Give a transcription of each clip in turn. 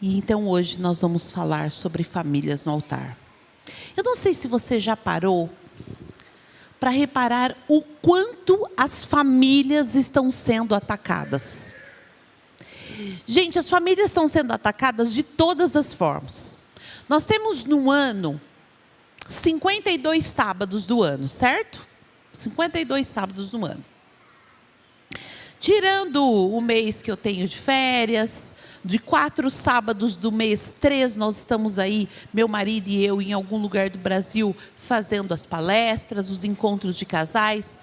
E então hoje nós vamos falar sobre famílias no altar. Eu não sei se você já parou para reparar o quanto as famílias estão sendo atacadas. Gente, as famílias estão sendo atacadas de todas as formas. Nós temos no ano 52 sábados do ano, certo? 52 sábados no ano. Tirando o mês que eu tenho de férias, de 4 sábados do mês, 3 nós estamos aí, meu marido e eu, em algum lugar do Brasil, fazendo as palestras, os encontros de casais.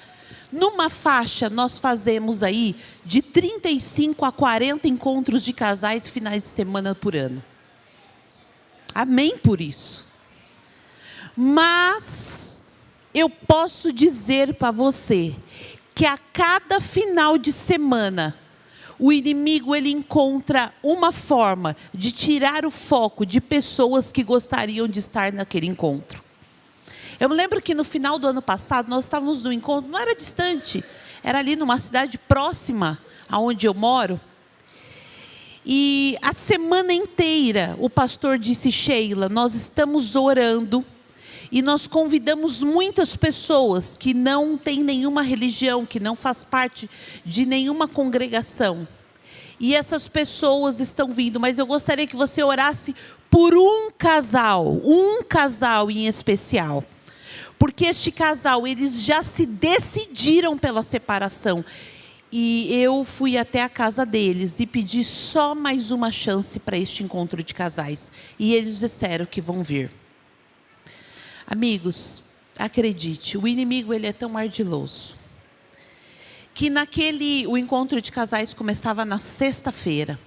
Numa faixa, nós fazemos aí de 35 a 40 encontros de casais finais de semana por ano. Amém por isso. Mas eu posso dizer para você que a cada final de semana, o inimigo ele encontra uma forma de tirar o foco de pessoas que gostariam de estar naquele encontro. Eu me lembro que no final do ano passado, nós estávamos no encontro, não era distante, era ali numa cidade próxima aonde eu moro. E a semana inteira, o pastor disse: Sheila, nós estamos orando e nós convidamos muitas pessoas que não têm nenhuma religião, que não faz parte de nenhuma congregação. E essas pessoas estão vindo, mas eu gostaria que você orasse por um casal em especial. Porque este casal, eles já se decidiram pela separação. E eu fui até a casa deles e pedi só mais uma chance para este encontro de casais. E eles disseram que vão vir. Amigos, acredite, o inimigo ele é tão ardiloso. Que o encontro de casais começava na sexta-feira.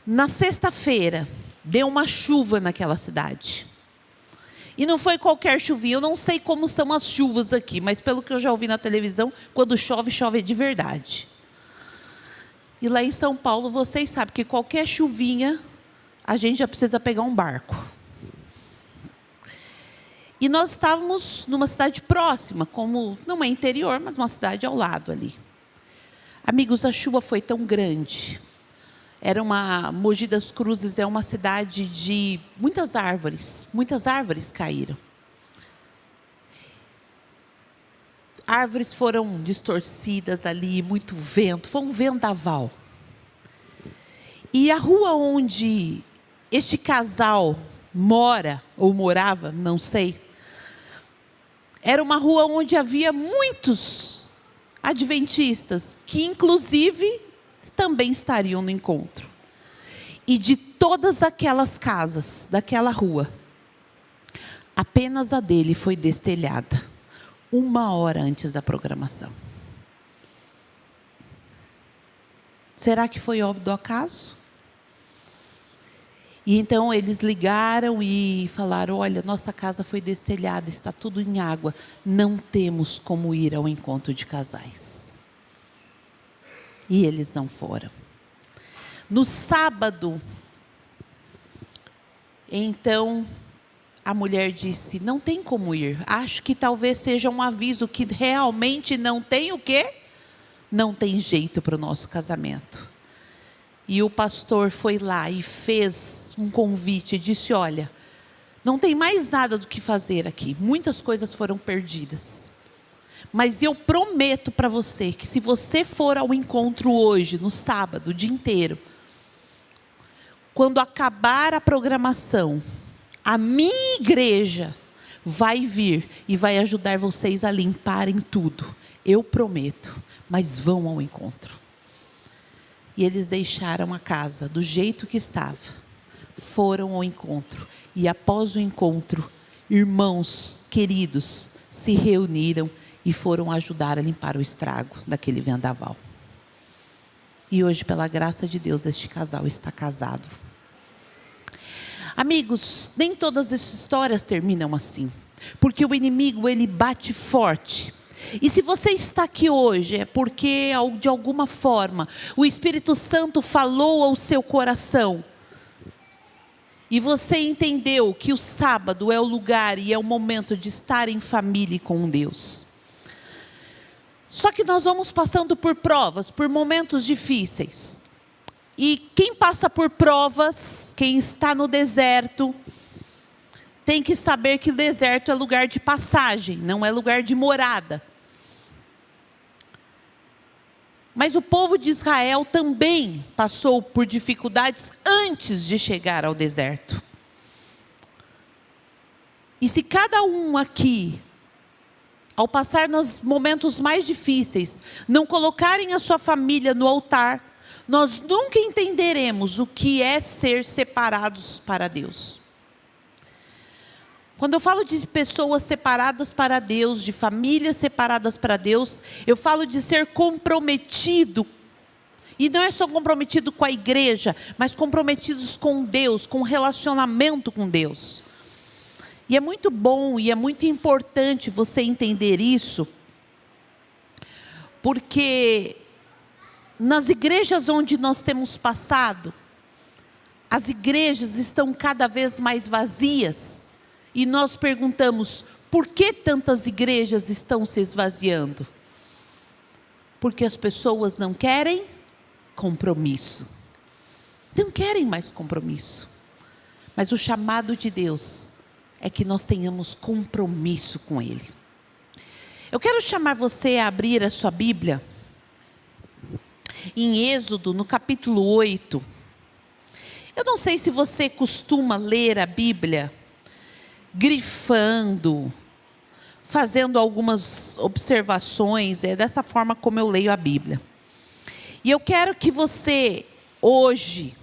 Na sexta-feira, deu uma chuva naquela cidade. E não foi qualquer chuvinha, eu não sei como são as chuvas aqui, mas pelo que eu já ouvi na televisão, quando chove, chove de verdade. E lá em São Paulo, vocês sabem que qualquer chuvinha, a gente já precisa pegar um barco. E nós estávamos numa cidade próxima, como não é interior, mas uma cidade ao lado ali. Amigos, a chuva foi tão grande. Mogi das Cruzes é uma cidade de muitas árvores caíram. Árvores foram distorcidas ali, muito vento, foi um vendaval. E a rua onde este casal mora, ou morava, não sei, era uma rua onde havia muitos adventistas, que inclusive também estariam no encontro. E de todas aquelas casas, daquela rua, apenas a dele foi destelhada, 1 hora antes da programação. Será que foi obra do acaso? E então eles ligaram e falaram: olha, nossa casa foi destelhada, está tudo em água, não temos como ir ao encontro de casais. E eles não foram. No sábado, então, a mulher disse: não tem como ir. Acho que talvez seja um aviso que realmente não tem o quê? Não tem jeito para o nosso casamento. E o pastor foi lá e fez um convite e disse: olha, não tem mais nada do que fazer aqui. Muitas coisas foram perdidas. Mas eu prometo para você que se você for ao encontro hoje, no sábado, o dia inteiro, quando acabar a programação, a minha igreja vai vir e vai ajudar vocês a limparem tudo. Eu prometo, mas vão ao encontro. E eles deixaram a casa do jeito que estava. Foram ao encontro. E após o encontro, irmãos queridos se reuniram e foram ajudar a limpar o estrago daquele vendaval. E hoje, pela graça de Deus, este casal está casado. Amigos, nem todas as histórias terminam assim. Porque o inimigo, ele bate forte. E se você está aqui hoje, é porque, de alguma forma, o Espírito Santo falou ao seu coração. E você entendeu que o sábado é o lugar e é o momento de estar em família com Deus. Só que nós vamos passando por provas, por momentos difíceis. E quem passa por provas, quem está no deserto, tem que saber que o deserto é lugar de passagem, não é lugar de morada. Mas o povo de Israel também passou por dificuldades antes de chegar ao deserto. E se cada um aqui, ao passar nos momentos mais difíceis, não colocarem a sua família no altar, nós nunca entenderemos o que é ser separados para Deus. Quando eu falo de pessoas separadas para Deus, de famílias separadas para Deus, eu falo de ser comprometido. E não é só comprometido com a igreja, mas comprometidos com Deus, com o relacionamento com Deus. E é muito bom e é muito importante você entender isso, porque nas igrejas onde nós temos passado, as igrejas estão cada vez mais vazias. E nós perguntamos, por que tantas igrejas estão se esvaziando? Porque as pessoas não querem compromisso. Não querem mais compromisso. Mas o chamado de Deus é que nós tenhamos compromisso com Ele. Eu quero chamar você a abrir a sua Bíblia em Êxodo, no capítulo 8. Eu não sei se você costuma ler a Bíblia grifando, fazendo algumas observações, é dessa forma como eu leio a Bíblia. E eu quero que você, hoje,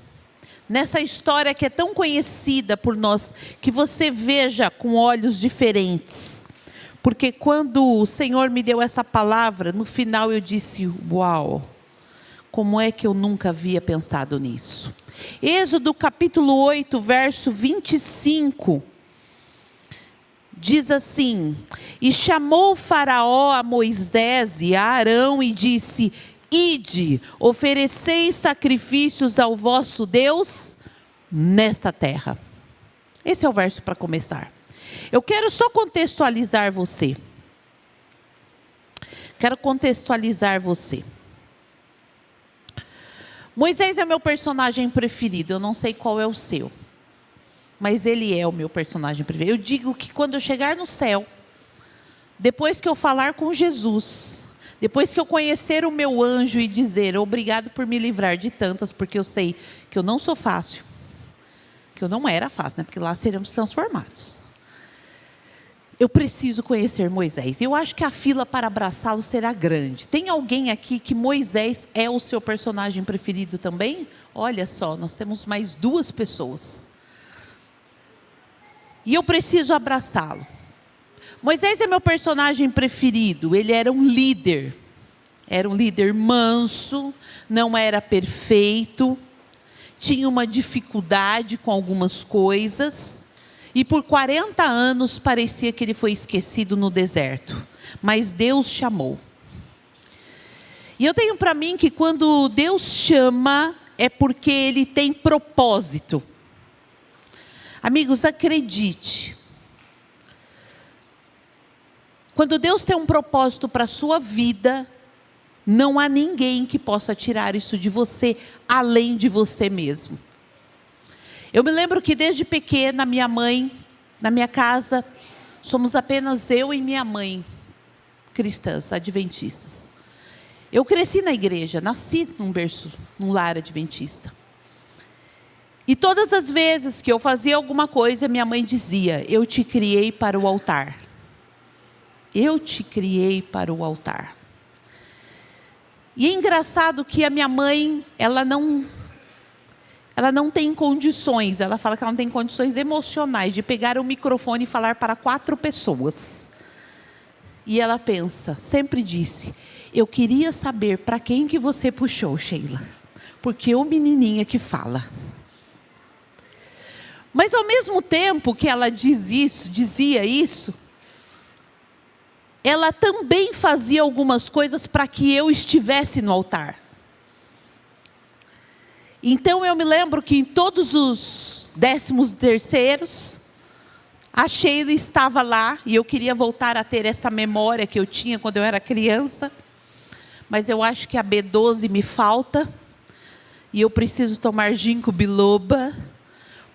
nessa história que é tão conhecida por nós, que você veja com olhos diferentes. Porque quando o Senhor me deu essa palavra, no final eu disse, uau, como é que eu nunca havia pensado nisso? Êxodo capítulo 8, verso 25, diz assim: e chamou Faraó a Moisés e a Arão e disse, ide, ofereceis sacrifícios ao vosso Deus nesta terra. Esse é o verso para começar. Eu quero só contextualizar você. Moisés é meu personagem preferido, eu não sei qual é o seu. Mas ele é o meu personagem preferido. Eu digo que quando eu chegar no céu, depois que eu falar com Jesus, depois que eu conhecer o meu anjo e dizer, obrigado por me livrar de tantas, porque eu sei que eu não sou fácil, que eu não era fácil, né? Porque lá seremos transformados. Eu preciso conhecer Moisés. Eu acho que a fila para abraçá-lo será grande. Tem alguém aqui que Moisés é o seu personagem preferido também? Olha só, nós temos mais 2 pessoas. E eu preciso abraçá-lo. Moisés é meu personagem preferido. Ele era um líder. Era um líder manso, não era perfeito, tinha uma dificuldade com algumas coisas. E por 40 anos parecia que ele foi esquecido no deserto. Mas Deus chamou. E eu tenho para mim que quando Deus chama, é porque Ele tem propósito. Amigos, acredite. Quando Deus tem um propósito para a sua vida, não há ninguém que possa tirar isso de você, além de você mesmo. Eu me lembro que desde pequena, minha mãe, na minha casa, somos apenas eu e minha mãe, cristãs, adventistas. Eu cresci na igreja, nasci num berço, num lar adventista. E todas as vezes que eu fazia alguma coisa, minha mãe dizia, eu te criei para o altar. Eu te criei para o altar. E é engraçado que a minha mãe, ela não tem condições, ela fala que ela não tem condições emocionais de pegar o microfone e falar para 4 pessoas. E ela pensa, sempre disse, eu queria saber para quem que você puxou, Sheila. Porque o menininha que fala. Mas ao mesmo tempo que ela dizia isso, ela também fazia algumas coisas para que eu estivesse no altar. Então eu me lembro que em todos os 13º, a Sheila estava lá, e eu queria voltar a ter essa memória que eu tinha quando eu era criança, mas eu acho que a B12 me falta, e eu preciso tomar ginkgo biloba,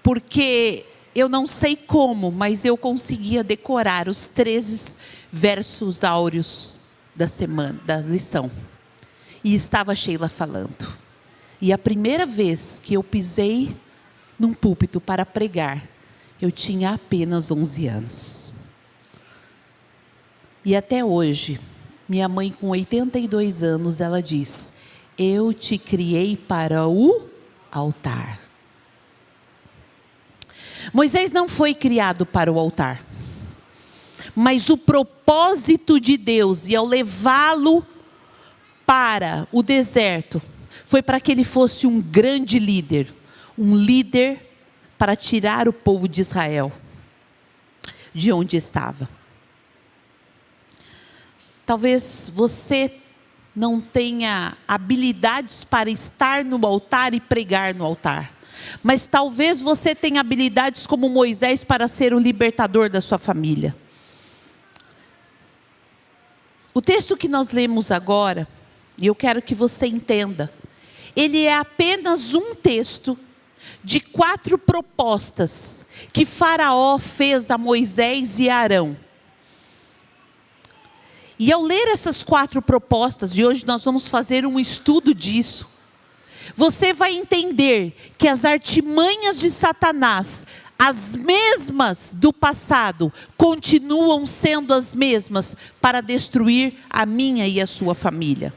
porque eu não sei como, mas eu conseguia decorar os 13 versos áureos da semana, da lição. E estava Sheila falando. E a primeira vez que eu pisei num púlpito para pregar, eu tinha apenas 11 anos. E até hoje, minha mãe com 82 anos, ela diz: eu te criei para o altar. Moisés não foi criado para o altar. Mas o propósito de Deus, e ao levá-lo para o deserto, foi para que ele fosse um grande líder. Um líder para tirar o povo de Israel de onde estava. Talvez você não tenha habilidades para estar no altar e pregar no altar. Mas talvez você tenha habilidades como Moisés para ser o libertador da sua família. O texto que nós lemos agora, e eu quero que você entenda, ele é apenas um texto de 4 propostas que Faraó fez a Moisés e a Arão. E ao ler essas 4 propostas, e hoje nós vamos fazer um estudo disso, você vai entender que as artimanhas de Satanás, as mesmas do passado, continuam sendo as mesmas para destruir a minha e a sua família.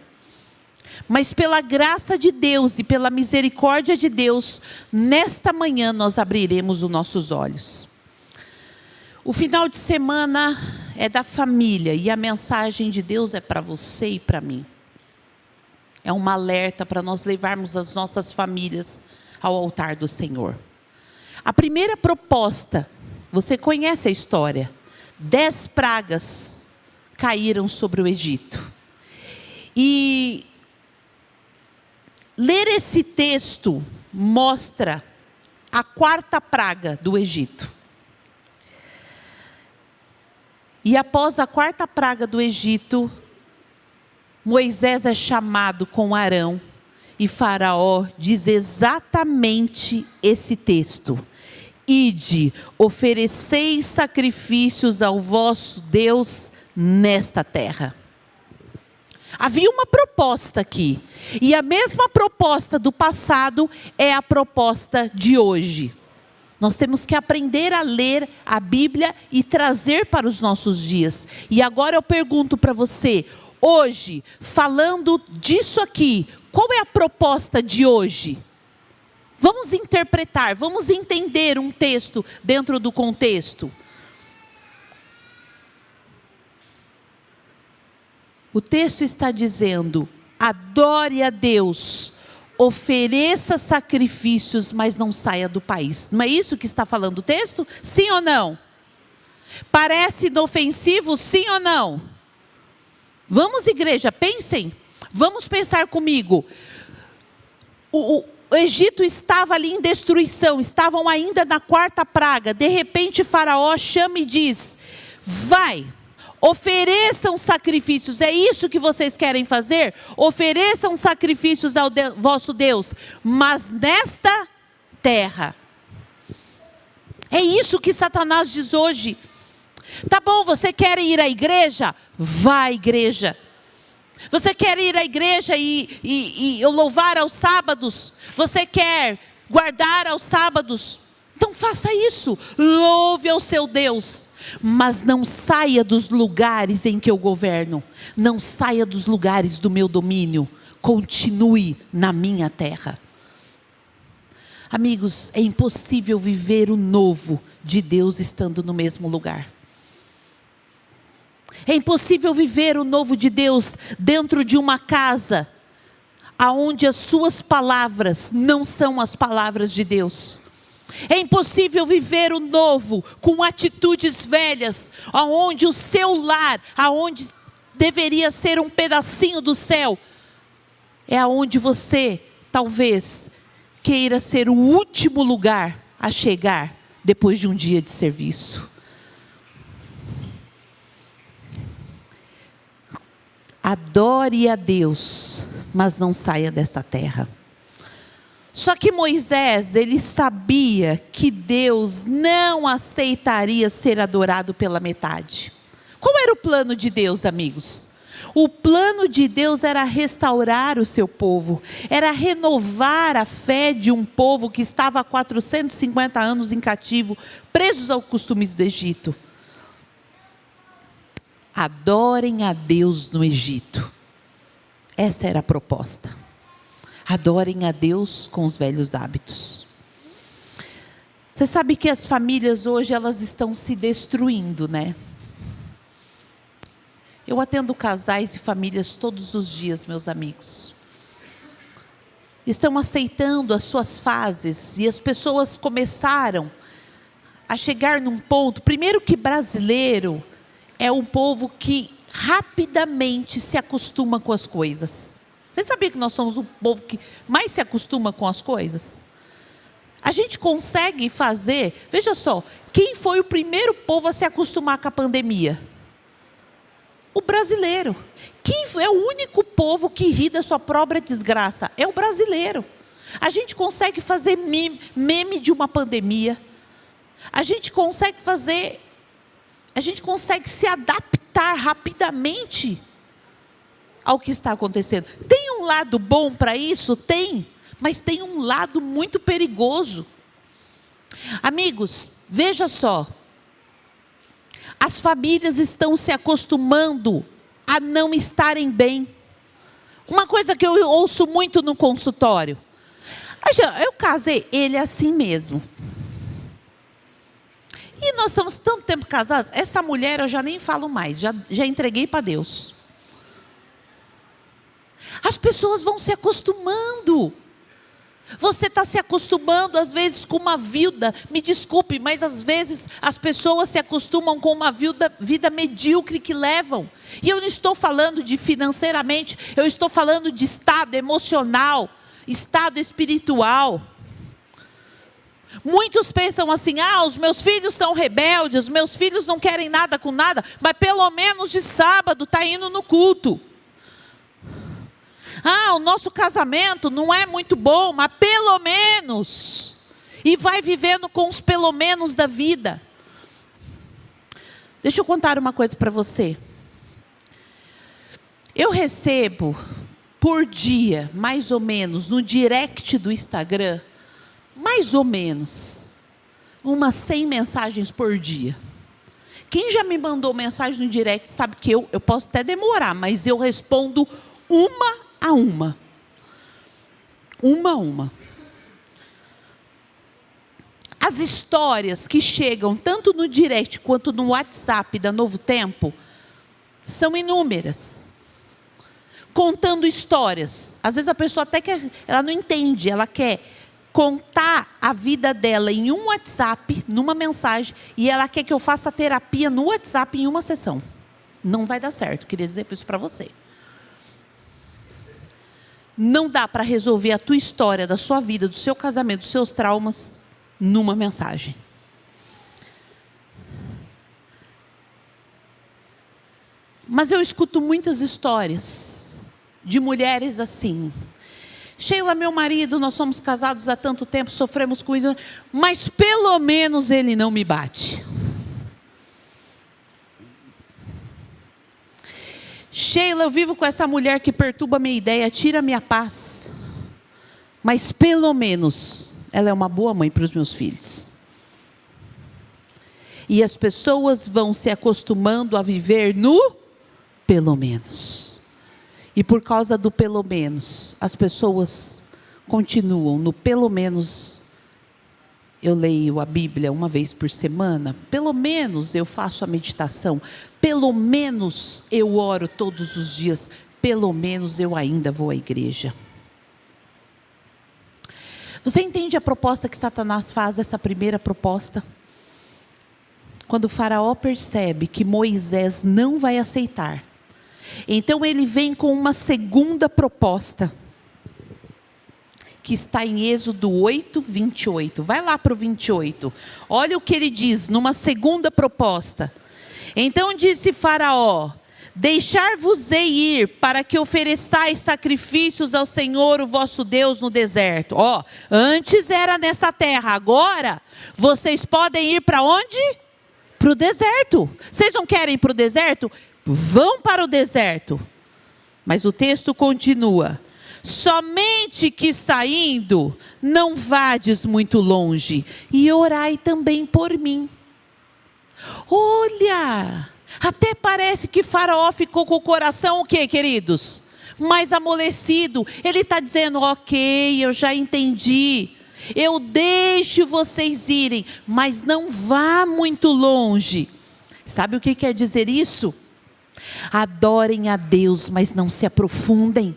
Mas pela graça de Deus e pela misericórdia de Deus, nesta manhã nós abriremos os nossos olhos. O final de semana é da família e a mensagem de Deus é para você e para mim. É um alerta para nós levarmos as nossas famílias ao altar do Senhor. A primeira proposta, você conhece a história. 10 pragas caíram sobre o Egito. E ler esse texto mostra a 4ª praga do Egito. E após a 4ª praga do Egito, Moisés é chamado com Arão e Faraó diz exatamente esse texto: ide, oferecei sacrifícios ao vosso Deus nesta terra. Havia uma proposta aqui, e a mesma proposta do passado é a proposta de hoje. Nós temos que aprender a ler a Bíblia e trazer para os nossos dias. E agora eu pergunto para você, hoje, falando disso aqui, qual é a proposta de hoje? Vamos interpretar, vamos entender um texto dentro do contexto. O texto está dizendo: adore a Deus, ofereça sacrifícios, mas não saia do país. Não é isso que está falando o texto? Sim ou não? Parece inofensivo, sim ou não? Vamos, igreja, pensem. Vamos pensar comigo. O Egito estava ali em destruição, estavam ainda na 4ª praga. De repente Faraó chama e diz: vai, ofereçam sacrifícios. É isso que vocês querem fazer? Ofereçam sacrifícios ao vosso Deus, mas nesta terra. É isso que Satanás diz hoje. Tá bom, você quer ir à igreja? Vá à igreja. Você quer ir à igreja e louvar aos sábados? Você quer guardar aos sábados? Então faça isso. Louve ao seu Deus. Mas não saia dos lugares em que eu governo. Não saia dos lugares do meu domínio. Continue na minha terra. Amigos, é impossível viver o novo de Deus estando no mesmo lugar. É impossível viver o novo de Deus dentro de uma casa aonde as suas palavras não são as palavras de Deus. É impossível viver o novo com atitudes velhas, aonde o seu lar, aonde deveria ser um pedacinho do céu, é aonde você talvez queira ser o último lugar a chegar depois de um dia de serviço. Adore a Deus, mas não saia dessa terra. Só que Moisés, ele sabia que Deus não aceitaria ser adorado pela metade. Qual era o plano de Deus, amigos? O plano de Deus era restaurar o seu povo, era renovar a fé de um povo que estava há 450 anos em cativo, presos aos costumes do Egito. Adorem a Deus no Egito. Essa era a proposta. Adorem a Deus com os velhos hábitos. Você sabe que as famílias hoje elas estão se destruindo, né? Eu atendo casais e famílias todos os dias, meus amigos. Estão aceitando as suas fases e as pessoas começaram a chegar num ponto. Primeiro que brasileiro é um povo que rapidamente se acostuma com as coisas. Você sabia que nós somos o povo que mais se acostuma com as coisas? A gente consegue fazer, veja só, quem foi o primeiro povo a se acostumar com a pandemia? O brasileiro. Quem é o único povo que ri da sua própria desgraça? É o brasileiro. A gente consegue fazer meme de uma pandemia. A gente consegue se adaptar rapidamente ao que está acontecendo. Tem um lado bom para isso? Tem. Mas tem um lado muito perigoso. Amigos, veja só. As famílias estão se acostumando a não estarem bem. Uma coisa que eu ouço muito no consultório. Eu casei, ele é assim mesmo. E nós estamos tanto tempo casados, essa mulher eu já nem falo mais, já entreguei para Deus. As pessoas vão se acostumando. Você está se acostumando às vezes com uma vida, me desculpe, mas às vezes as pessoas se acostumam com uma vida medíocre que levam. E eu não estou falando de financeiramente, eu estou falando de estado emocional, estado espiritual. Muitos pensam assim, os meus filhos são rebeldes, os meus filhos não querem nada com nada, mas pelo menos de sábado está indo no culto. O nosso casamento não é muito bom, mas pelo menos. E vai vivendo com os pelo menos da vida. Deixa eu contar uma coisa para você. Eu recebo por dia, mais ou menos, no direct do Instagram, mais ou menos, umas 100 mensagens por dia. Quem já me mandou mensagem no direct sabe que eu posso até demorar, mas eu respondo uma a uma. Uma a uma. As histórias que chegam tanto no direct quanto no WhatsApp da Novo Tempo são inúmeras. Contando histórias. Às vezes a pessoa até ela não entende, ela quer contar a vida dela em um WhatsApp, numa mensagem, e ela quer que eu faça terapia no WhatsApp em uma sessão. Não vai dar certo, queria dizer isso para você. Não dá para resolver a tua história, da sua vida, do seu casamento, dos seus traumas, numa mensagem. Mas eu escuto muitas histórias de mulheres assim. Sheila, meu marido, nós somos casados há tanto tempo, sofremos com isso, mas pelo menos ele não me bate. Sheila, eu vivo com essa mulher que perturba a minha ideia, tira a minha paz. Mas pelo menos ela é uma boa mãe para os meus filhos. E as pessoas vão se acostumando a viver no pelo menos. E por causa do pelo menos, as pessoas continuam no pelo menos. Eu leio a Bíblia uma vez por semana, pelo menos eu faço a meditação, pelo menos eu oro todos os dias, pelo menos eu ainda vou à igreja. Você entende a proposta que Satanás faz, essa primeira proposta? Quando o faraó percebe que Moisés não vai aceitar, então ele vem com uma segunda proposta, que está em Êxodo 8, 28. Vai lá para o 28. Olha o que ele diz numa segunda proposta. Então disse Faraó: deixar-vos-ei ir para que ofereçais sacrifícios ao Senhor, o vosso Deus, no deserto. Antes era nessa terra, agora vocês podem ir para onde? Para o deserto. Vocês não querem ir para o deserto? Vão para o deserto. Mas o texto continua: somente que saindo, não vades muito longe, e orai também por mim. Olha, até parece que Faraó ficou com o coração o quê, queridos? Mais amolecido. Ele está dizendo: ok, eu já entendi, eu deixo vocês irem, mas não vá muito longe. Sabe o que quer dizer isso? Adorem a Deus, mas não se aprofundem.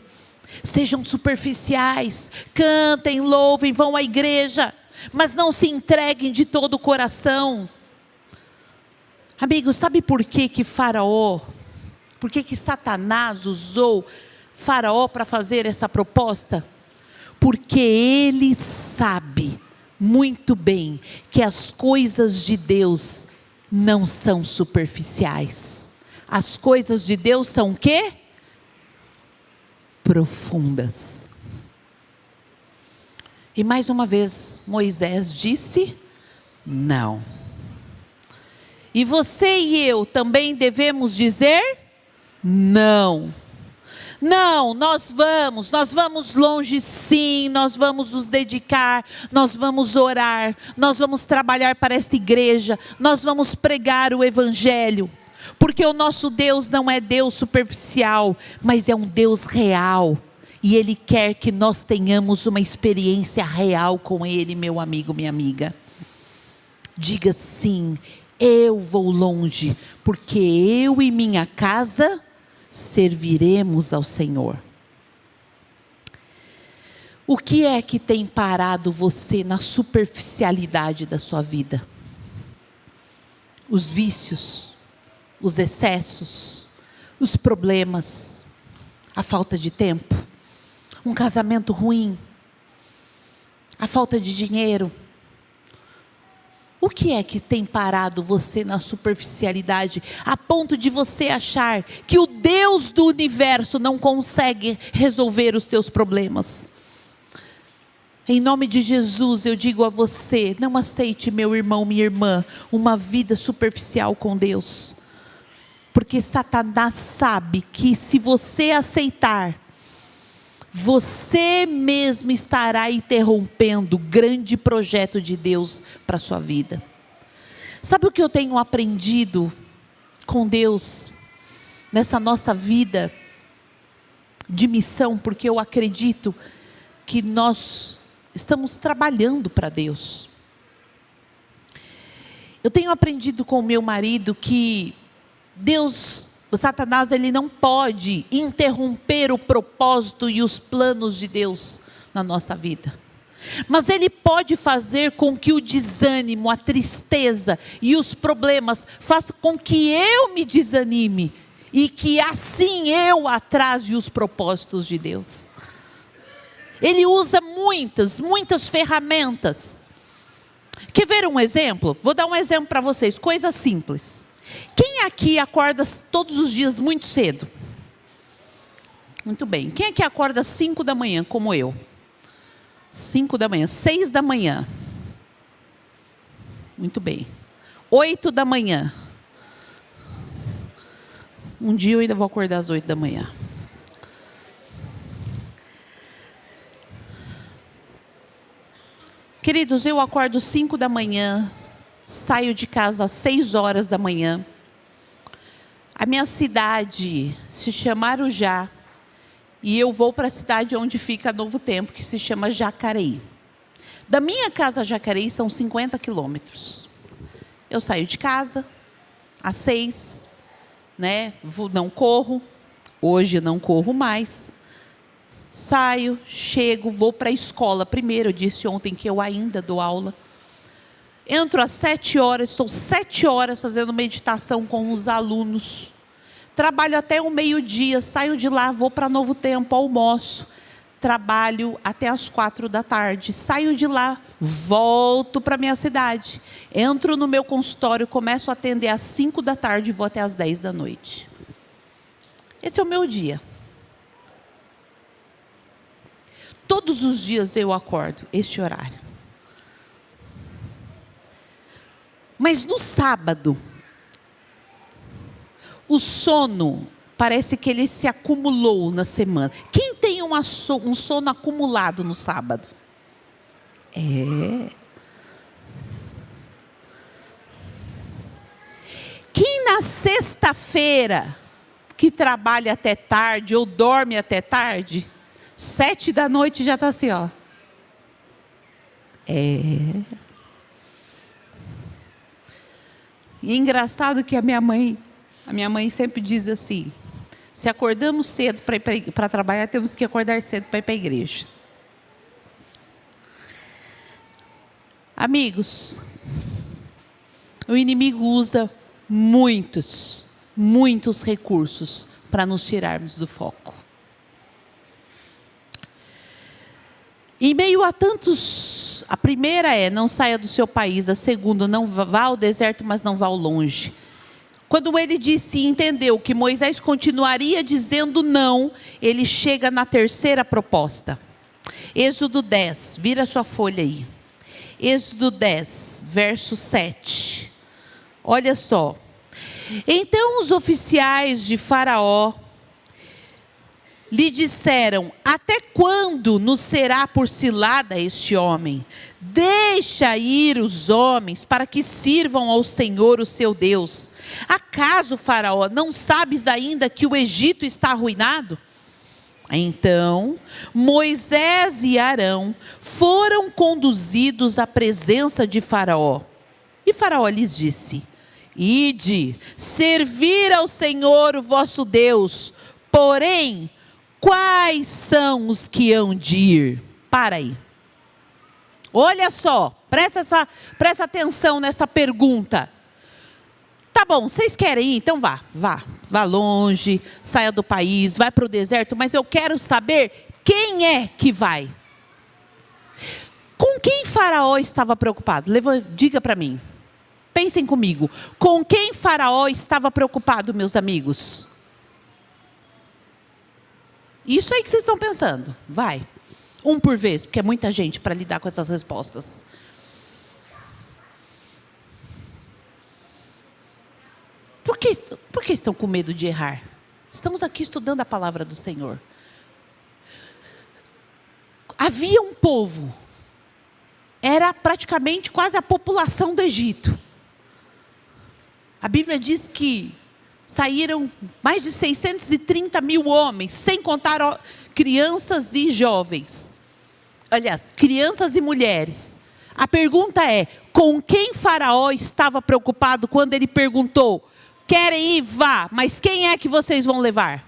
Sejam superficiais, cantem, louvem, vão à igreja, mas não se entreguem de todo o coração. Amigos, sabe por que Faraó, por que Satanás usou Faraó para fazer essa proposta? Porque ele sabe muito bem que as coisas de Deus não são superficiais. As coisas de Deus são o quê? Profundas. E mais uma vez Moisés disse: não. E você e eu também devemos dizer: não. Não, nós vamos longe sim, nós vamos nos dedicar, nós vamos orar, nós vamos trabalhar para esta igreja, nós vamos pregar o evangelho. Porque o nosso Deus não é Deus superficial, mas é um Deus real. E Ele quer que nós tenhamos uma experiência real com Ele, meu amigo, minha amiga. Diga sim, eu vou longe, porque eu e minha casa serviremos ao Senhor. O que é que tem parado você na superficialidade da sua vida? Os vícios, os excessos, os problemas, a falta de tempo, um casamento ruim, a falta de dinheiro. O que é que tem parado você na superficialidade, a ponto de você achar que o Deus do universo não consegue resolver os teus problemas? Em nome de Jesus, eu digo a você: não aceite, meu irmão, minha irmã, uma vida superficial com Deus. Porque Satanás sabe que se você aceitar, você mesmo estará interrompendo o grande projeto de Deus para a sua vida. Sabe o que eu tenho aprendido com Deus nessa nossa vida de missão? Porque eu acredito que nós estamos trabalhando para Deus. Eu tenho aprendido com o meu marido que Satanás, ele não pode interromper o propósito e os planos de Deus na nossa vida. Mas ele pode fazer com que o desânimo, a tristeza e os problemas façam com que eu me desanime e que assim eu atrase os propósitos de Deus. Ele usa muitas ferramentas. Quer ver um exemplo? Vou dar um exemplo para vocês, coisa simples. Quem aqui acorda todos os dias muito cedo? Muito bem. Quem aqui acorda 5 da manhã, como eu? 5 da manhã, 6 da manhã. Muito bem. 8 da manhã. Um dia eu ainda vou acordar às 8 da manhã. Queridos, eu acordo 5 da manhã, saio de casa às 6 horas da manhã. A minha cidade se chama Arujá. E eu vou para a cidade onde fica Novo Tempo, que se chama Jacareí. Da minha casa a Jacareí são 50 quilômetros. Eu saio de casa às 6, né? Não corro. Hoje não corro mais. Saio, chego, vou para a escola. Primeiro, eu disse ontem que eu ainda dou aula. Entro às 7 horas, estou 7 horas fazendo meditação com os alunos. Trabalho até o meio-dia, saio de lá, vou para Novo Tempo, almoço. Trabalho até às 4 da tarde. Saio de lá, volto para a minha cidade. Entro no meu consultório, começo a atender às 5 da tarde e vou até às 10 da noite. Esse é o meu dia. Todos os dias eu acordo este horário. Mas no sábado, o sono parece que ele se acumulou na semana. Quem tem um sono acumulado no sábado? Quem na sexta-feira, que trabalha até tarde ou dorme até tarde, 7 da noite já está assim, ó. E é engraçado que a minha mãe sempre diz assim: se acordamos cedo para trabalhar, temos que acordar cedo para ir para a igreja. Amigos, o inimigo usa muitos recursos para nos tirarmos do foco. Em meio a tantos, a primeira é: não saia do seu país. A segunda, não vá ao deserto, mas não vá ao longe. Quando ele disse e entendeu que Moisés continuaria dizendo não, ele chega na terceira proposta. Êxodo 10, vira sua folha aí. Êxodo 10, verso 7. Olha só. Então os oficiais de Faraó lhe disseram: até quando nos será por cilada este homem? Deixa ir os homens para que sirvam ao Senhor, o seu Deus. Acaso, Faraó, não sabes ainda que o Egito está arruinado? Então Moisés e Arão foram conduzidos à presença de Faraó. E Faraó lhes disse: ide, servir ao Senhor, o vosso Deus. Porém, quais são os que hão de ir? Para aí. Olha só, presta atenção nessa pergunta. Tá bom, vocês querem ir? Então vá longe, saia do país, vai para o deserto, mas eu quero saber quem é que vai. Com quem Faraó estava preocupado? Diga para mim. Pensem comigo. Com quem Faraó estava preocupado, meus amigos? Isso aí que vocês estão pensando. Vai. Um por vez, porque é muita gente para lidar com essas respostas. Por que estão com medo de errar? Estamos aqui estudando a palavra do Senhor. Havia um povo. Era praticamente quase a população do Egito. A Bíblia diz que saíram mais de 630 mil homens, sem contar crianças e jovens. Aliás, crianças e mulheres. A pergunta é: com quem Faraó estava preocupado quando ele perguntou: querem ir? Vá, mas quem é que vocês vão levar?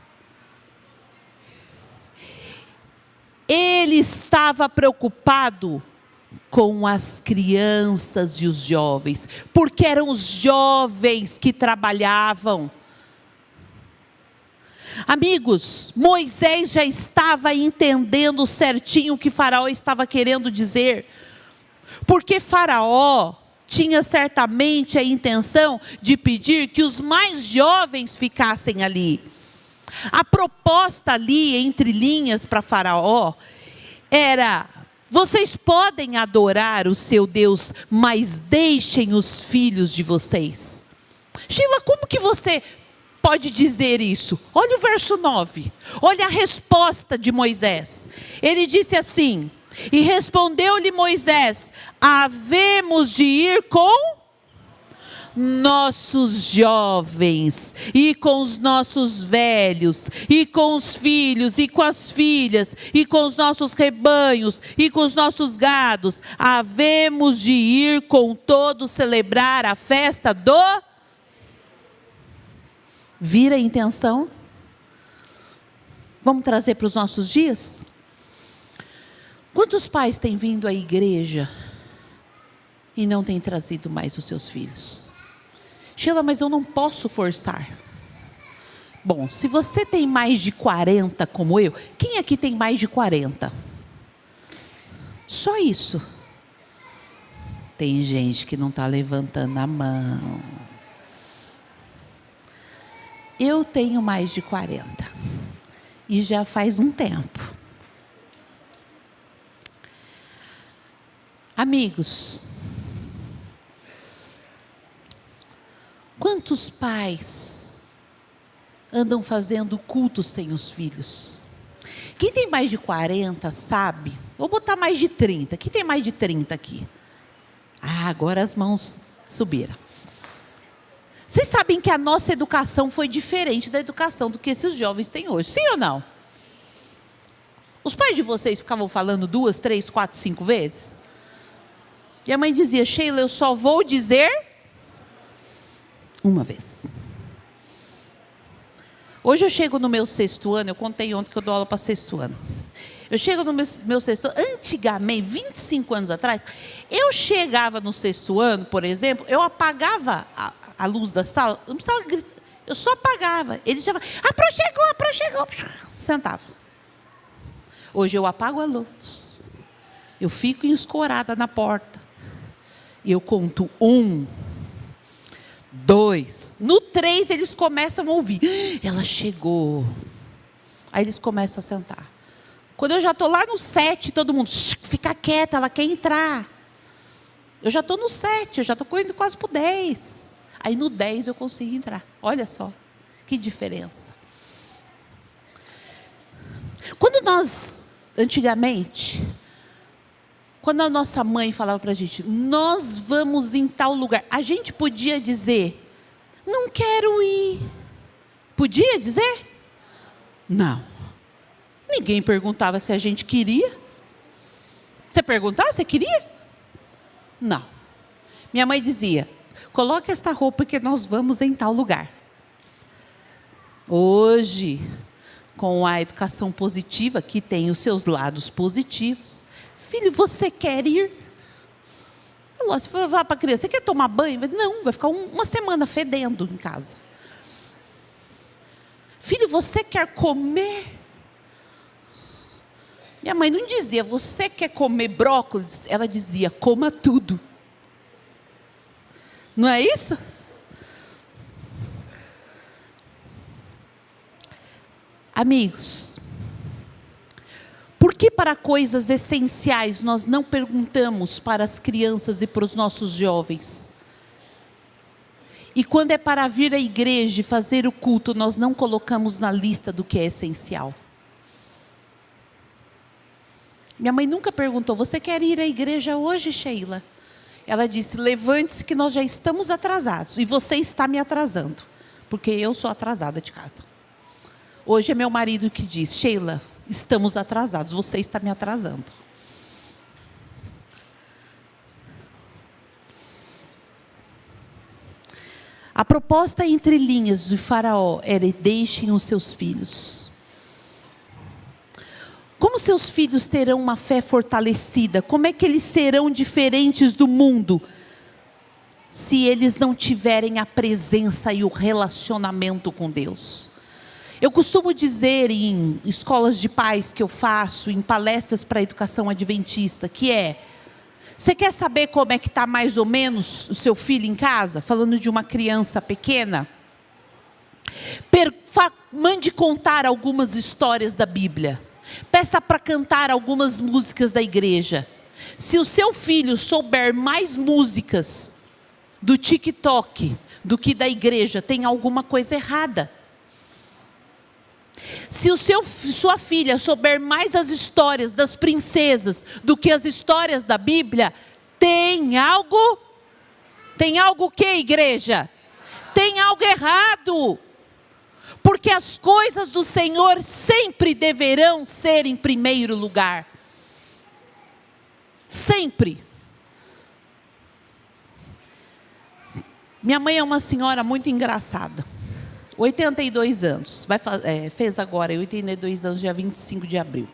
Ele estava preocupado com as crianças e os jovens, porque eram os jovens que trabalhavam. Amigos, Moisés já estava entendendo certinho o que Faraó estava querendo dizer, porque Faraó tinha certamente a intenção de pedir que os mais jovens ficassem ali. A proposta ali, entre linhas, para Faraó, era: vocês podem adorar o seu Deus, mas deixem os filhos de vocês. Sheila, como que você pode dizer isso? Olha o verso 9. Olha a resposta de Moisés. Ele disse assim: e respondeu-lhe Moisés: havemos de ir com nossos jovens, e com os nossos velhos, e com os filhos, e com as filhas, e com os nossos rebanhos, e com os nossos gados. Havemos de ir com todos celebrar a festa do... Vira a intenção? Vamos trazer para os nossos dias? Quantos pais têm vindo à igreja e não têm trazido mais os seus filhos? Sheila, mas eu não posso forçar. Bom, se você tem mais de 40 como eu, quem aqui tem mais de 40? Só isso. Tem gente que não está levantando a mão. Eu tenho mais de 40. E já faz um tempo. Amigos, quantos pais andam fazendo culto sem os filhos? Quem tem mais de 40 sabe? Vou botar mais de 30. Quem tem mais de 30 aqui? Ah, agora as mãos subiram. Vocês sabem que a nossa educação foi diferente da educação do que esses jovens têm hoje. Sim ou não? Os pais de vocês ficavam falando 2, 3, 4, 5 vezes? E a mãe dizia: Sheila, eu só vou dizer uma vez. Hoje eu chego no meu 6º ano, eu contei ontem que eu dou aula para 6º ano. Eu chego no meu 6º ano, antigamente, 25 anos atrás, eu chegava no 6º ano, por exemplo, eu apagava a luz da sala, não precisava gritar, eu só apagava. Ele já falava: chegou, sentava. Hoje eu apago a luz, eu fico escorada na porta, e eu conto 1, 2, no 3 eles começam a ouvir: ela chegou. Aí eles começam a sentar. Quando eu já estou lá no 7, todo mundo: fica quieta, ela quer entrar. Eu já estou no 7, eu já estou correndo quase para o 10. Aí no 10 eu consigo entrar. Olha só, que diferença. Quando nós, antigamente, quando a nossa mãe falava para a gente: nós vamos em tal lugar, a gente podia dizer: não quero ir. Podia dizer? Não. Ninguém perguntava se a gente queria. Você perguntava se queria? Não. Minha mãe dizia: coloque esta roupa que nós vamos em tal lugar. Hoje, com a educação positiva, que tem os seus lados positivos: filho, você quer ir? Se for para a criança: você quer tomar banho? Não, vai ficar uma semana fedendo em casa. Filho, você quer comer? Minha mãe não dizia: você quer comer brócolis? Ela dizia: coma tudo. Não é isso? Amigos, por que para coisas essenciais nós não perguntamos para as crianças e para os nossos jovens? E quando é para vir à igreja e fazer o culto, nós não colocamos na lista do que é essencial? Minha mãe nunca perguntou: você quer ir à igreja hoje, Sheila? Ela disse: levante-se que nós já estamos atrasados. E você está me atrasando. Porque eu sou atrasada de casa. Hoje é meu marido que diz: Sheila, estamos atrasados, você está me atrasando. A proposta entre linhas de Faraó era: deixem os seus filhos. Como seus filhos terão uma fé fortalecida? Como é que eles serão diferentes do mundo se eles não tiverem a presença e o relacionamento com Deus? Eu costumo dizer em escolas de pais que eu faço, em palestras para a educação adventista, que você quer saber como é que está mais ou menos o seu filho em casa? Falando de uma criança pequena. Mande contar algumas histórias da Bíblia. Peça para cantar algumas músicas da igreja. Se o seu filho souber mais músicas do TikTok do que da igreja, tem alguma coisa errada. Se sua filha souber mais as histórias das princesas do que as histórias da Bíblia, tem algo que, igreja? Tem algo errado. Porque as coisas do Senhor sempre deverão ser em primeiro lugar. Sempre. Minha mãe é uma senhora muito engraçada. 82 anos. Fez agora 82 anos, dia 25 de abril.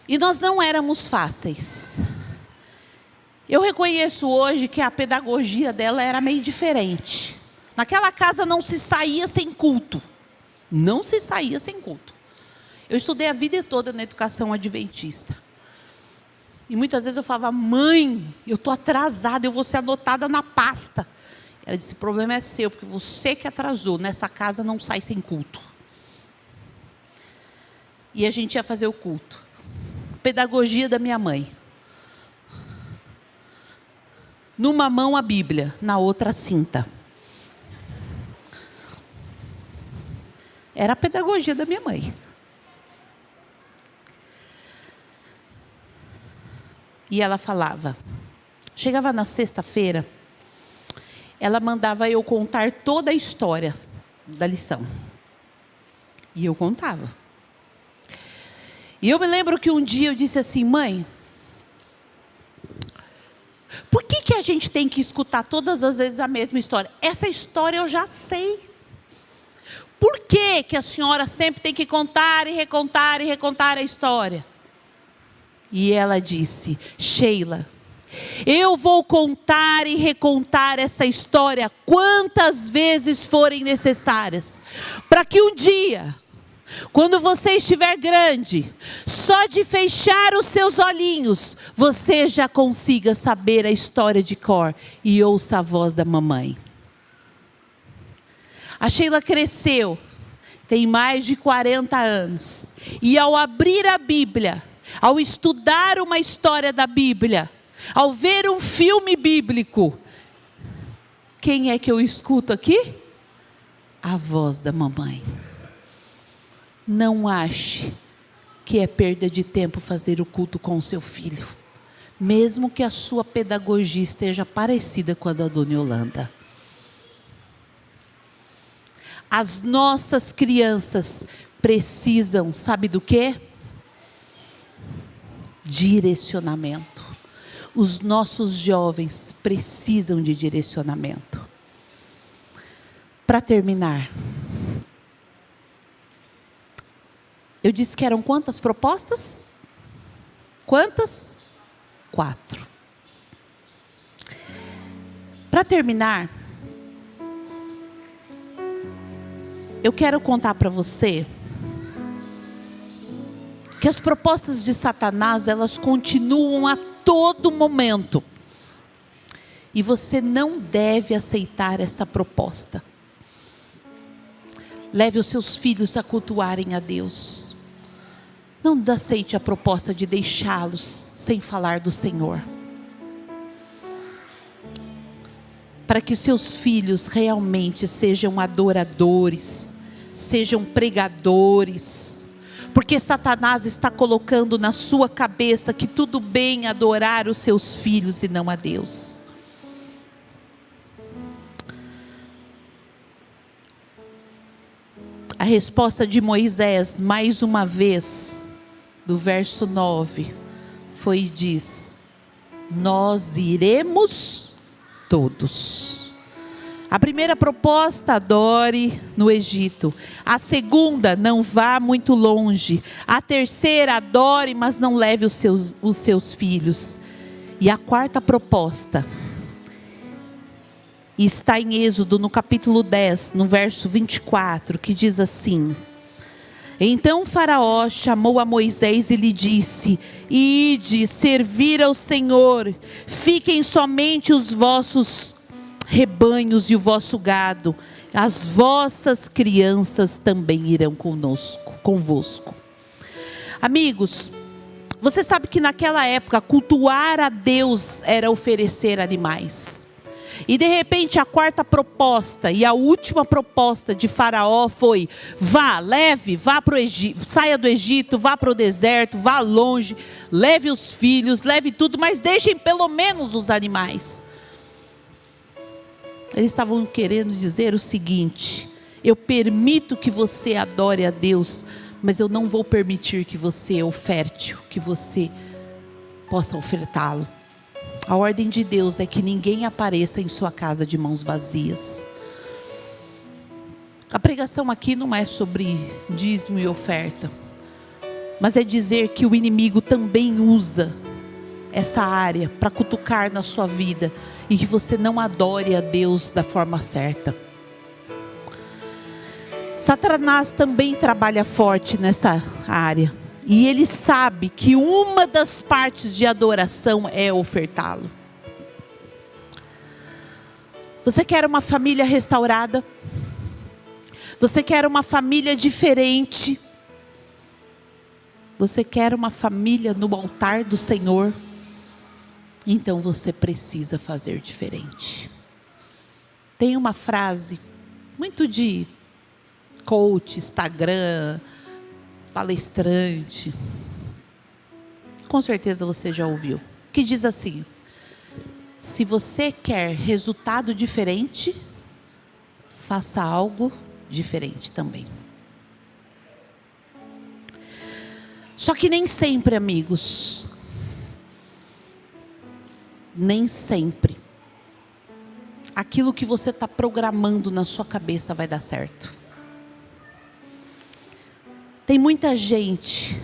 E nós não éramos fáceis. Eu reconheço hoje que a pedagogia dela era meio diferente. Naquela casa não se saía sem culto. Não se saía sem culto. Eu estudei a vida toda na educação adventista. E muitas vezes eu falava: mãe, eu estou atrasada, eu vou ser anotada na pasta. Ela disse: o problema é seu, porque você que atrasou. Nessa casa não sai sem culto. E a gente ia fazer o culto. Pedagogia da minha mãe. Numa mão a Bíblia, na outra a cinta. Era a pedagogia da minha mãe. E ela falava, chegava na sexta-feira, ela mandava eu contar toda a história da lição. E eu contava. E eu me lembro que um dia eu disse assim, mãe, por que a gente tem que escutar todas as vezes a mesma história? Essa história eu já sei. Por que a senhora sempre tem que contar e recontar e recontar a história? E ela disse, Sheila, eu vou contar e recontar essa história quantas vezes forem necessárias, para que um dia, quando você estiver grande, só de fechar os seus olhinhos, você já consiga saber a história de cor e ouça a voz da mamãe. A Sheila cresceu, tem mais de 40 anos, e ao abrir a Bíblia, ao estudar uma história da Bíblia, ao ver um filme bíblico, quem é que eu escuto aqui? A voz da mamãe. Não ache que é perda de tempo fazer o culto com o seu filho, mesmo que a sua pedagogia esteja parecida com a da Dona Yolanda. As nossas crianças precisam, sabe do quê? Direcionamento. Os nossos jovens precisam de direcionamento. Para terminar, eu disse que eram quantas propostas? Quantas? 4. Para terminar, eu quero contar para você que as propostas de Satanás, elas continuam a todo momento. E você não deve aceitar essa proposta. Leve os seus filhos a cultuarem a Deus. Não aceite a proposta de deixá-los sem falar do Senhor. Para que seus filhos realmente sejam adoradores, sejam pregadores. Porque Satanás está colocando na sua cabeça que tudo bem adorar os seus filhos e não a Deus. A resposta de Moisés, mais uma vez, do verso 9, foi e diz: nós iremos todos. A primeira proposta, adore no Egito. A segunda, não vá muito longe. A terceira, adore, mas não leve os seus filhos. E a quarta proposta, está em Êxodo, no capítulo 10, no verso 24, que diz assim: então Faraó chamou a Moisés e lhe disse: ide servir ao Senhor, fiquem somente os vossos rebanhos e o vosso gado, as vossas crianças também irão convosco. Amigos, você sabe que naquela época cultuar a Deus era oferecer animais. E de repente a quarta proposta e a última proposta de Faraó foi: vá, leve, vá para o Egito, saia do Egito, vá para o deserto, vá longe, leve os filhos, leve tudo, mas deixem pelo menos os animais. Eles estavam querendo dizer o seguinte: eu permito que você adore a Deus, mas eu não vou permitir que você oferte, que você possa ofertá-lo. A ordem de Deus é que ninguém apareça em sua casa de mãos vazias. A pregação aqui não é sobre dízimo e oferta, mas é dizer que o inimigo também usa essa área para cutucar na sua vida e que você não adore a Deus da forma certa. Satanás também trabalha forte nessa área. E ele sabe que uma das partes de adoração é ofertá-lo. Você quer uma família restaurada? Você quer uma família diferente? Você quer uma família no altar do Senhor? Então você precisa fazer diferente. Tem uma frase muito de coach, Instagram, palestrante. Com certeza você já ouviu. Que diz assim: se você quer resultado diferente, faça algo diferente também. Só que nem sempre, amigos, nem sempre aquilo que você está programando na sua cabeça vai dar certo. Tem muita gente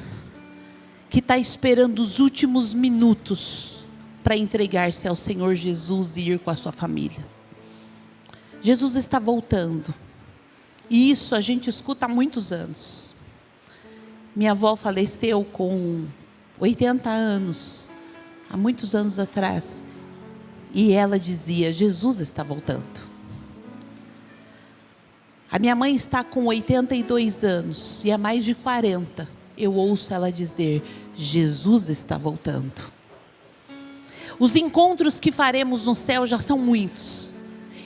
que está esperando os últimos minutos para entregar-se ao Senhor Jesus e ir com a sua família. Jesus está voltando. E isso a gente escuta há muitos anos. Minha avó faleceu com 80 anos, há muitos anos atrás. E ela dizia: Jesus está voltando. A minha mãe está com 82 anos e há mais de 40 eu ouço ela dizer: Jesus está voltando. Os encontros que faremos no céu já são muitos.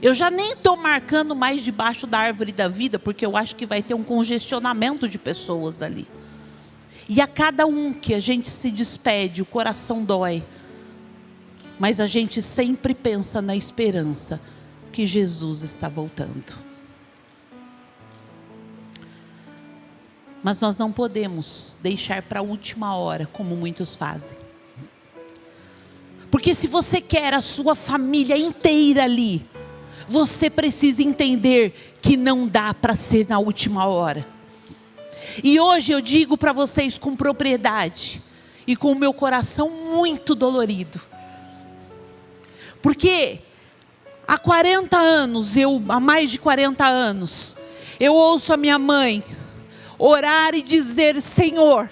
Eu já nem estou marcando mais debaixo da árvore da vida, porque eu acho que vai ter um congestionamento de pessoas ali. E a cada um que a gente se despede, o coração dói. Mas a gente sempre pensa na esperança que Jesus está voltando. Mas nós não podemos deixar para a última hora, como muitos fazem. Porque se você quer a sua família inteira ali, você precisa entender que não dá para ser na última hora. E hoje eu digo para vocês com propriedade e com o meu coração muito dolorido. Porque há 40 anos, há mais de 40 anos, eu ouço a minha mãe orar e dizer: Senhor,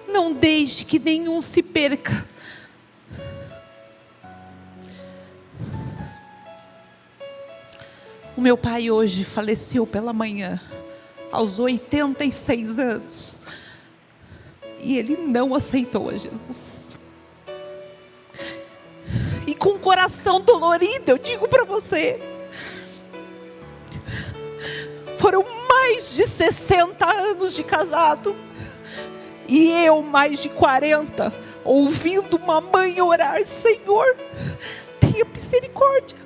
não deixe que nenhum se perca. O meu pai hoje faleceu pela manhã, aos 86 anos. E ele não aceitou a Jesus. E com o coração dolorido, eu digo para você, foram mais de 60 anos de casado. E eu mais de 40, ouvindo uma mãe orar: Senhor, tenha misericórdia.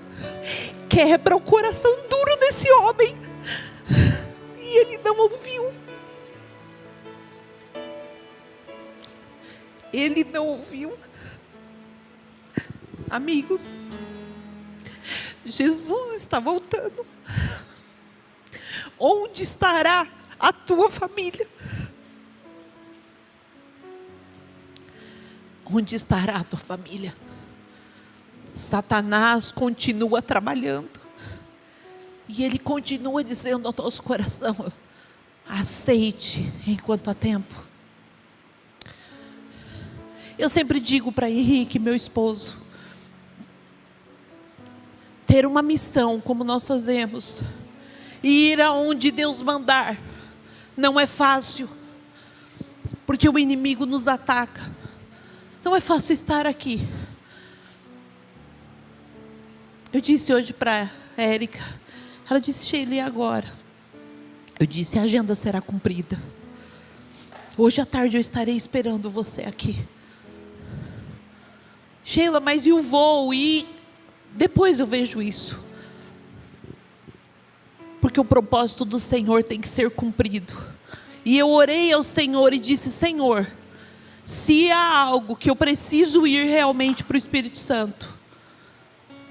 Quebra o coração duro desse homem. E ele não ouviu. Ele não ouviu. Amigos, Jesus está voltando. Onde estará a tua família? Onde estará a tua família? Satanás continua trabalhando. E ele continua dizendo ao nosso coração: aceite enquanto há tempo. Eu sempre digo para Henrique, meu esposo, ter uma missão como nós fazemos, e ir aonde Deus mandar, não é fácil, porque o inimigo nos ataca. Não é fácil estar aqui. Eu disse hoje para a Érica, ela disse: Sheila, e agora? Eu disse: a agenda será cumprida. Hoje à tarde eu estarei esperando você aqui. Sheila, mas e o voo? E depois eu vejo isso. Porque o propósito do Senhor tem que ser cumprido. E eu orei ao Senhor e disse: Senhor, se há algo que eu preciso ir realmente para o Espírito Santo,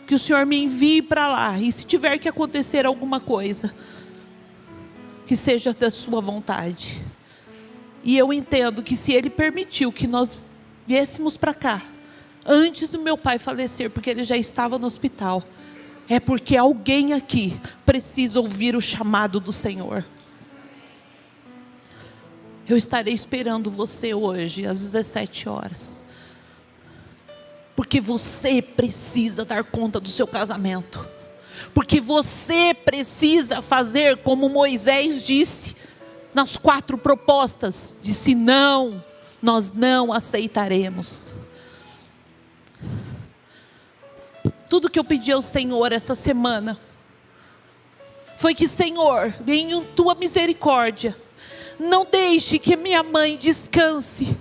que o Senhor me envie para lá. E se tiver que acontecer alguma coisa, que seja da sua vontade. E eu entendo que se Ele permitiu que nós viéssemos para cá, antes do meu pai falecer, porque ele já estava no hospital, é porque alguém aqui precisa ouvir o chamado do Senhor. Eu estarei esperando você hoje, às 17 horas. Porque você precisa dar conta do seu casamento. Porque você precisa fazer como Moisés disse, nas 4 propostas. Disse: não, nós não aceitaremos. Tudo que eu pedi ao Senhor essa semana foi que, Senhor, em tua misericórdia, não deixe que minha mãe descanse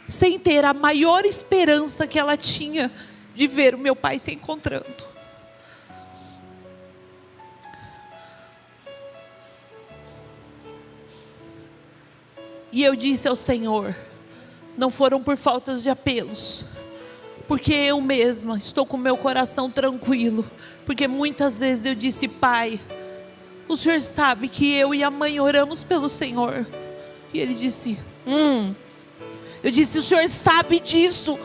sem ter a maior esperança que ela tinha de ver o meu pai se encontrando. E eu disse ao Senhor, não foram por faltas de apelos, porque eu mesma estou com meu coração tranquilo, porque muitas vezes eu disse, Pai, o Senhor sabe que eu e a mãe oramos pelo Senhor. E Ele disse, Eu disse, o Senhor sabe disso.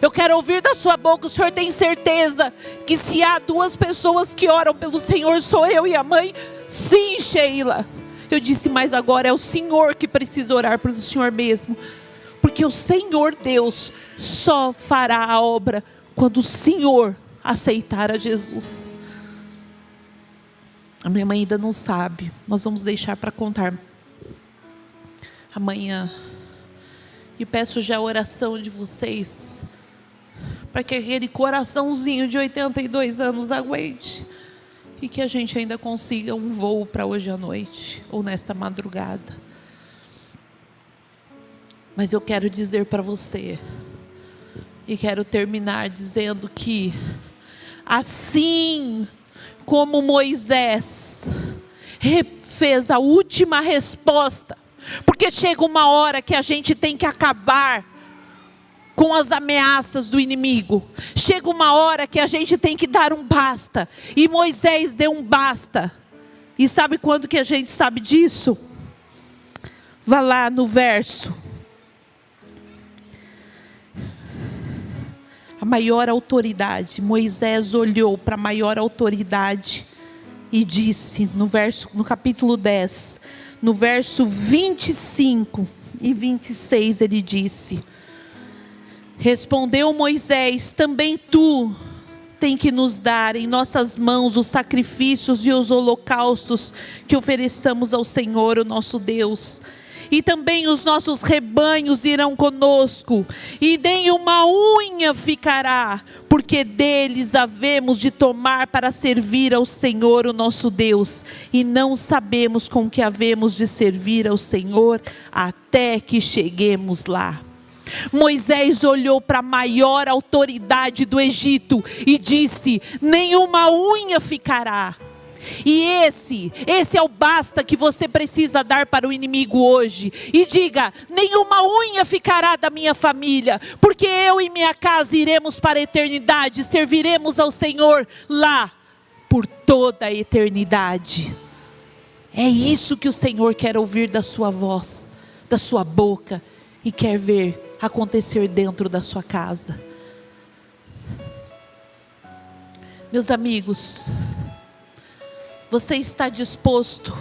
Eu quero ouvir da sua boca, o Senhor tem certeza que se há duas pessoas que oram pelo Senhor, sou eu e a mãe? Sim, Sheila. Eu disse, mas agora é o Senhor que precisa orar pelo Senhor mesmo. Porque o Senhor Deus só fará a obra quando o Senhor aceitar a Jesus. A minha mãe ainda não sabe. Nós vamos deixar para contar amanhã. E peço já a oração de vocês, para que aquele coraçãozinho de 82 anos aguente. E que a gente ainda consiga um voo para hoje à noite, ou nesta madrugada. Mas eu quero dizer para você, e quero terminar dizendo que, assim como Moisés fez a última resposta, porque chega uma hora que a gente tem que acabar com as ameaças do inimigo. Chega uma hora que a gente tem que dar um basta. E Moisés deu um basta. E sabe quando que a gente sabe disso? Vá lá no verso. A maior autoridade. Moisés olhou para a maior autoridade e disse, no capítulo 10, no verso 25 e 26, ele disse: respondeu Moisés, também tu tem que nos dar em nossas mãos os sacrifícios e os holocaustos que ofereçamos ao Senhor, o nosso Deus. E também os nossos rebanhos irão conosco, e nem uma unha ficará, porque deles havemos de tomar para servir ao Senhor, o nosso Deus. E não sabemos com que havemos de servir ao Senhor até que cheguemos lá. Moisés olhou para a maior autoridade do Egito e disse: nenhuma unha ficará. E esse é o basta que você precisa dar para o inimigo hoje. E diga: nenhuma unha ficará da minha família, porque eu e minha casa iremos para a eternidade, serviremos ao Senhor lá por toda a eternidade. É isso que o Senhor quer ouvir da sua voz, da sua boca, e quer ver acontecer dentro da sua casa. Meus amigos, você está disposto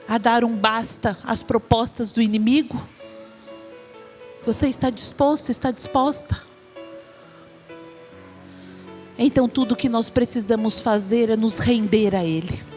a dar um basta às propostas do inimigo? Você está disposto, está disposta? Então tudo o que nós precisamos fazer é nos render a Ele.